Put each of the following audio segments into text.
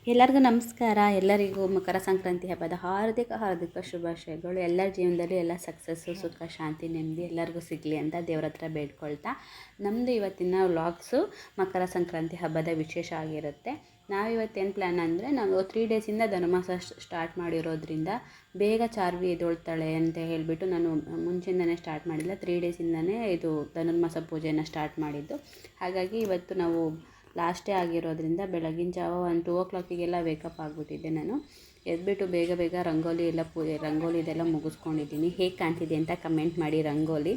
ಎಲ್ಲರಿಗೂ ನಮಸ್ಕಾರ. ಎಲ್ಲರಿಗೂ ಮಕರ ಸಂಕ್ರಾಂತಿ ಹಬ್ಬದ ಹಾರ್ದಿಕ ಶುಭಾಶಯಗಳು. ಎಲ್ಲರ ಜೀವನದಲ್ಲೂ ಎಲ್ಲ ಸಕ್ಸಸ್ಸು, ಸುಖ, ಶಾಂತಿ, ನೆಮ್ಮದಿ ಎಲ್ಲರಿಗೂ ಸಿಗಲಿ ಅಂತ ದೇವ್ರ ಹತ್ರ ಬೇಡ್ಕೊಳ್ತಾ, ನಮ್ಮದು ಇವತ್ತಿನ ವ್ಲಾಗ್ಸು ಮಕರ ಸಂಕ್ರಾಂತಿ ಹಬ್ಬದ ವಿಶೇಷ ಆಗಿರುತ್ತೆ. ನಾವಿವತ್ತೇನು ಪ್ಲ್ಯಾನ್ ಅಂದರೆ, ನಾವು 3 ಡೇಸಿಂದ ಧನುರ್ಮಾಸ ಸ್ಟಾರ್ಟ್ ಮಾಡಿರೋದ್ರಿಂದ ಬೇಗ ಚಾರ್ವಿ ಎದ್ದೊಳ್ತಾಳೆ ಅಂತ ಹೇಳಿಬಿಟ್ಟು ನಾನು ಮುಂಚೆಯಿಂದನೇ ಸ್ಟಾರ್ಟ್ ಮಾಡಿಲ್ಲ. 3 ಡೇಸಿಂದನೇ ಇದು ಧನುರ್ಮಾಸ ಪೂಜೆಯನ್ನು ಸ್ಟಾರ್ಟ್ ಮಾಡಿದ್ದು. ಹಾಗಾಗಿ ಇವತ್ತು ನಾವು ಲಾಸ್ಟೇ ಆಗಿರೋದ್ರಿಂದ ಬೆಳಗಿನ ಜಾವ 2 o'clockಗೆಲ್ಲ ವೇಕಪ್ ಆಗಿಬಿಟ್ಟಿದ್ದೆ. ನಾನು ಎದ್ಬಿಟ್ಟು ಬೇಗ ರಂಗೋಲಿ ಎಲ್ಲ ರಂಗೋಲಿ ಇದೆಲ್ಲ ಮುಗಿಸ್ಕೊಂಡಿದ್ದೀನಿ. ಹೇಗೆ ಕಾಣ್ತಿದೆ ಅಂತ ಕಮೆಂಟ್ ಮಾಡಿ ರಂಗೋಲಿ.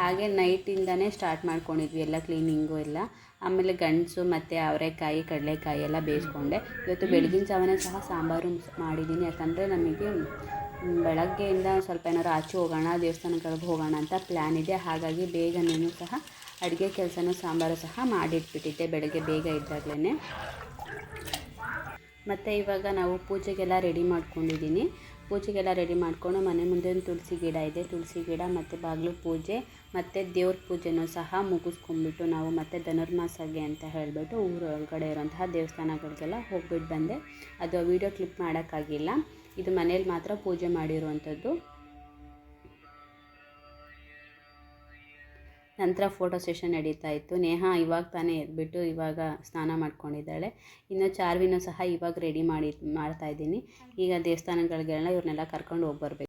ಹಾಗೆ ನೈಟಿಂದನೇ ಸ್ಟಾರ್ಟ್ ಮಾಡ್ಕೊಂಡಿದ್ವಿ ಎಲ್ಲ ಕ್ಲೀನಿಂಗು ಎಲ್ಲ. ಆಮೇಲೆ ಗಂಡಸು ಮತ್ತು ಅವರೆಕಾಯಿ ಕಡಲೆಕಾಯಿ ಎಲ್ಲ ಬೇಯಿಸ್ಕೊಂಡೆ. ಇವತ್ತು ಬೆಳಗಿನ ಜಾವನೇ ಸಹ ಸಾಂಬಾರು ಮಾಡಿದ್ದೀನಿ. ಯಾಕಂದರೆ ನಮಗೆ ಬೆಳಗ್ಗೆಯಿಂದ ಸ್ವಲ್ಪ ಏನಾದ್ರು ಆಚೆ ಹೋಗೋಣ, ದೇವಸ್ಥಾನಗಳಿಗೆ ಹೋಗೋಣ ಅಂತ ಪ್ಲ್ಯಾನ್ ಇದೆ. ಹಾಗಾಗಿ ಬೇಗನೇನು ಸಹ ಅಡುಗೆ ಕೆಲಸನೂ ಸಾಂಬಾರು ಸಹ ಮಾಡಿಟ್ಬಿಟ್ಟಿದ್ದೆ ಬೆಳಗ್ಗೆ ಬೇಗ ಇದ್ದಾಗಲೇ. ಮತ್ತು ಇವಾಗ ನಾವು ಪೂಜೆಗೆಲ್ಲ ರೆಡಿ ಮಾಡ್ಕೊಂಡಿದ್ದೀನಿ. ಪೂಜೆಗೆಲ್ಲ ರೆಡಿ ಮಾಡಿಕೊಂಡು ಮನೆ ಮುಂದೆ ಒಂದು ತುಳಸಿ ಗಿಡ ಇದೆ. ತುಳಸಿ ಗಿಡ ಮತ್ತು ಬಾಗಿಲು ಪೂಜೆ ಮತ್ತು ದೇವ್ರ ಪೂಜೆನೂ ಸಹ ಮುಗಿಸ್ಕೊಂಡ್ಬಿಟ್ಟು ನಾವು ಮತ್ತೆ ಧನುರ್ಮಾಸಗೆ ಅಂತ ಹೇಳಿಬಿಟ್ಟು ಊರೊಳಗಡೆ ಇರೋಂತಹ ದೇವಸ್ಥಾನಗಳಿಗೆಲ್ಲ ಹೋಗ್ಬಿಟ್ಟು ಬಂದೆ. ಅದು ವೀಡಿಯೋ ಕ್ಲಿಪ್ ಮಾಡೋಕ್ಕಾಗಿಲ್ಲ. ಇದು ಮನೇಲಿ ಮಾತ್ರ ಪೂಜೆ ಮಾಡಿರುವಂಥದ್ದು. ನಂತರ ಫೋಟೋ ಸೆಷನ್ ನಡೀತಾ ಇತ್ತು. ನೇಹಾ ಇವಾಗ ತಾನೇ ಎದ್ಬಿಟ್ಟು ಇವಾಗ ಸ್ನಾನ ಮಾಡ್ಕೊಂಡಿದ್ದಾಳೆ. ಇನ್ನು ಚಾರ್ವಿನೂ ಸಹ ಇವಾಗ ರೆಡಿ ಮಾಡ್ತಾಯಿದ್ದೀನಿ. ಈಗ ದೇವಸ್ಥಾನಗಳಿಗೆಲ್ಲ ಇವ್ರನ್ನೆಲ್ಲ ಕರ್ಕೊಂಡು ಹೋಗಿ ಬರಬೇಕು.